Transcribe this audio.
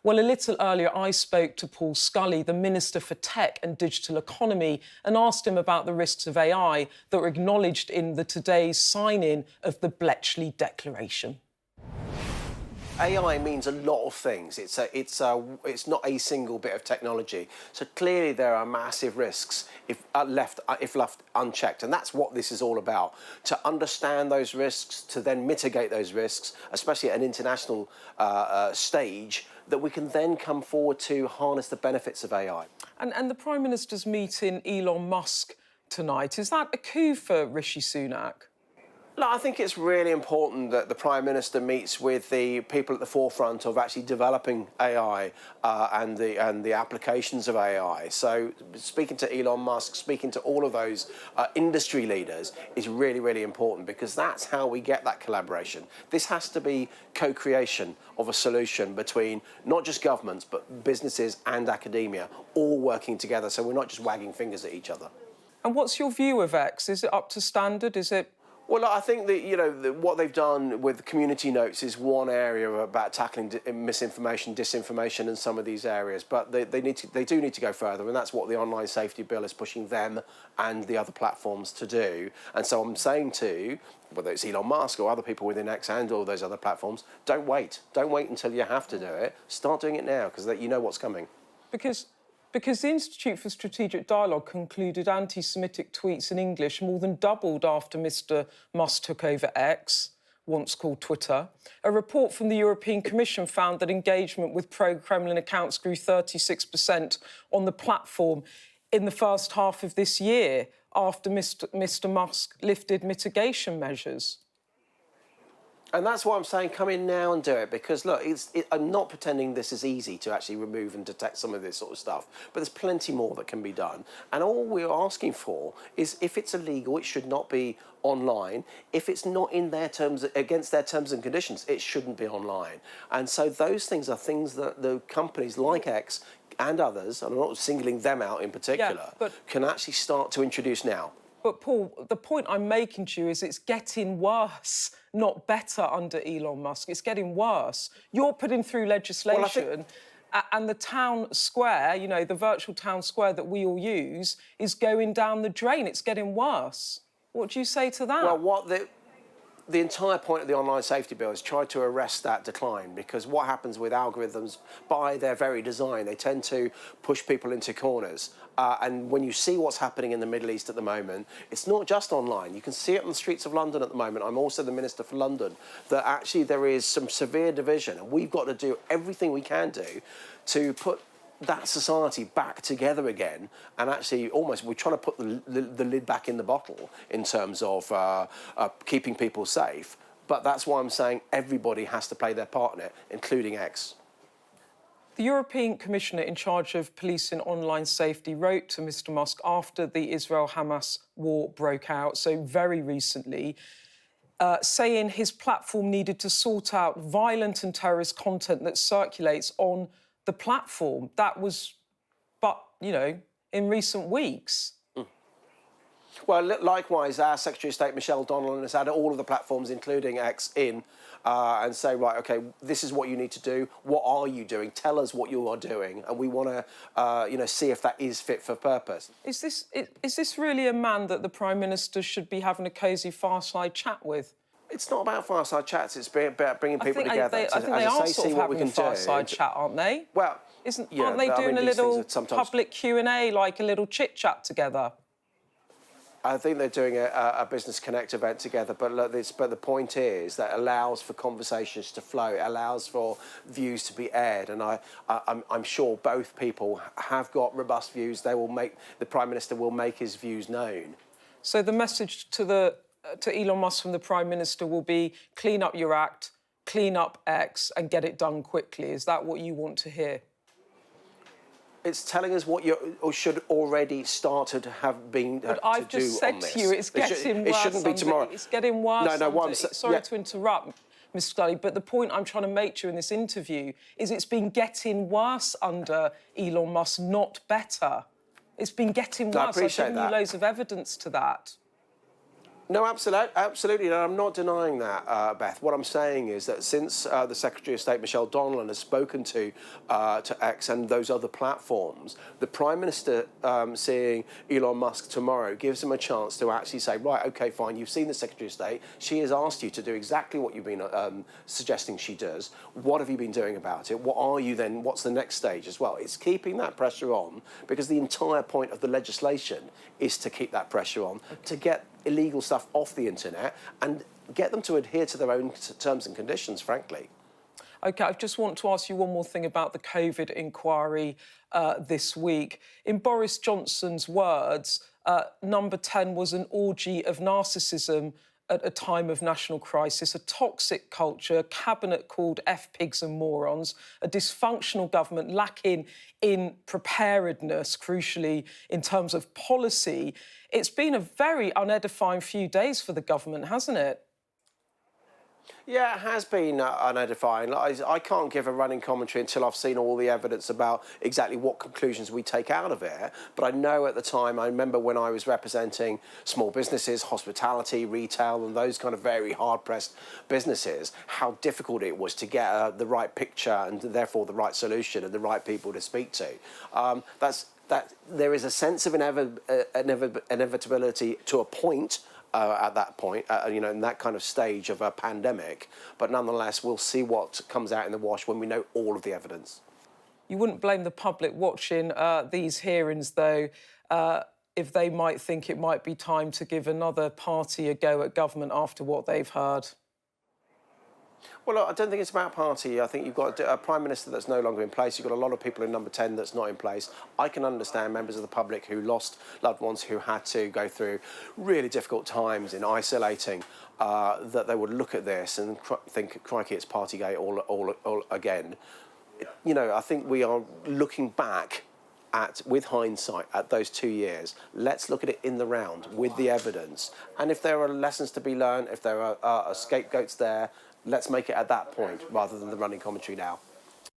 Well, a little earlier, I spoke to Paul Scully, the Minister for Tech and Digital Economy, and asked him about the risks of AI that were acknowledged in today's sign-in of the Bletchley Declaration. AI means a lot of things. It's not a single bit of technology. So clearly there are massive risks if left unchecked, and that's what this is all about. To understand those risks, to then mitigate those risks, especially at an international stage, that we can then come forward to harness the benefits of AI. And the Prime Minister's meeting Elon Musk tonight, is that a coup for Rishi Sunak? No, I think it's really important that the Prime Minister meets with the people at the forefront of actually developing AI and the applications of AI. So speaking to Elon Musk, speaking to all of those industry leaders is really, really important, because that's how we get that collaboration. This has to be co-creation of a solution between not just governments, but businesses and academia, all working together, so we're not just wagging fingers at each other. And what's your view of X? Is it up to standard? Is it... Well, I think that, what they've done with community notes is one area about tackling misinformation, disinformation in some of these areas, but they do need to go further, and that's what the online safety bill is pushing them and the other platforms to do. And so I'm saying to, whether it's Elon Musk or other people within X and all those other platforms, don't wait. Don't wait until you have to do it. Start doing it now, because you know what's coming. Because the Institute for Strategic Dialogue concluded anti-Semitic tweets in English more than doubled after Mr Musk took over X, once called Twitter. A report from the European Commission found that engagement with pro-Kremlin accounts grew 36% on the platform in the first half of this year after Mr Musk lifted mitigation measures. And that's why I'm saying come in now and do it, because, look, I'm not pretending this is easy to actually remove and detect some of this sort of stuff, but there's plenty more that can be done. And all we're asking for is, if it's illegal, it should not be online. If it's not in their terms, against their terms and conditions, it shouldn't be online. And so those things are things that the companies like X and others, and I'm not singling them out in particular, can actually start to introduce now. But, Paul, the point I'm making to you is it's getting worse, not better under Elon Musk. It's getting worse. You're putting through legislation, and the town square, the virtual town square that we all use, is going down the drain. It's getting worse. What do you say to that? Well, the entire point of the online safety bill is try to arrest that decline, because what happens with algorithms, by their very design, they tend to push people into corners. And when you see what's happening in the Middle East at the moment, it's not just online. You can see it on the streets of London at the moment. I'm also the Minister for London, that actually there is some severe division, and we've got to do everything we can do to put that society back together again, and actually almost we're trying to put the lid back in the bottle in terms of keeping people safe. But that's why I'm saying everybody has to play their part in it, including X. The European Commissioner in charge of policing online safety wrote to Mr Musk after the Israel-Hamas war broke out, so very recently, saying his platform needed to sort out violent and terrorist content that circulates on the platform. That was, in recent weeks. Well, likewise, our Secretary of State, Michelle Donnellan, has had all of the platforms, including X, in and say, right, OK, this is what you need to do. What are you doing? Tell us what you are doing. And we want to, see if that is fit for purpose. Is this really a man that the Prime Minister should be having a cosy fireside chat with? It's not about fireside chats. It's about bringing people together. I think they are sort of having a fireside chat, aren't they? Well, aren't they doing a little public Q&A, like a little chit-chat together? I think they're doing a Business Connect event together, but the point is that it allows for conversations to flow, it allows for views to be aired, and I'm sure both people have got robust views. The Prime Minister will make his views known. So the message to Elon Musk from the Prime Minister will be clean up your act, clean up X, and get it done quickly. Is that what you want to hear? It's telling us what you should already started to have been But I've just said to you, it's getting worse. It shouldn't be tomorrow. It's getting worse. Sorry yeah. to interrupt, Mr Scully, but the point I'm trying to make to you in this interview is it's been getting worse under Elon Musk, not better. It's been getting worse. I appreciate I've given you loads of evidence to that. No, absolutely. No, I'm not denying that, Beth. What I'm saying is that since the Secretary of State, Michelle Donnellan, has spoken to X and those other platforms, the Prime Minister seeing Elon Musk tomorrow gives him a chance to actually say, right, OK, fine, you've seen the Secretary of State. She has asked you to do exactly what you've been suggesting she does. What have you been doing about it? What are you then? What's the next stage as well? It's keeping that pressure on, because the entire point of the legislation is to keep that pressure on, to get illegal stuff off the internet and get them to adhere to their own terms and conditions, frankly. OK, I just want to ask you one more thing about the COVID inquiry this week. In Boris Johnson's words, number 10 was an orgy of narcissism at a time of national crisis, a toxic culture, a cabinet called F-pigs and morons, a dysfunctional government lacking in preparedness, crucially, in terms of policy. It's been a very unedifying few days for the government, hasn't it? Yeah, it has been unedifying. I can't give a running commentary until I've seen all the evidence about exactly what conclusions we take out of it. But I know at the time, I remember when I was representing small businesses, hospitality, retail, and those kind of very hard-pressed businesses, how difficult it was to get the right picture and therefore the right solution and the right people to speak to. That there is a sense of inevitability to a point. At that point, in that kind of stage of a pandemic. But nonetheless, we'll see what comes out in the wash when we know all of the evidence. You wouldn't blame the public watching these hearings, though, if they might think it might be time to give another party a go at government after what they've heard. Well, look, I don't think it's about party. I think you've got a Prime Minister that's no longer in place. You've got a lot of people in number 10 that's not in place. I can understand members of the public who lost loved ones, who had to go through really difficult times in isolating, that they would look at this and think, crikey, it's Partygate all again. I think we are looking back with hindsight, at those 2 years. Let's look at it in the round with the evidence. And if there are lessons to be learned, if there are scapegoats there, let's make it at that point rather than the running commentary now.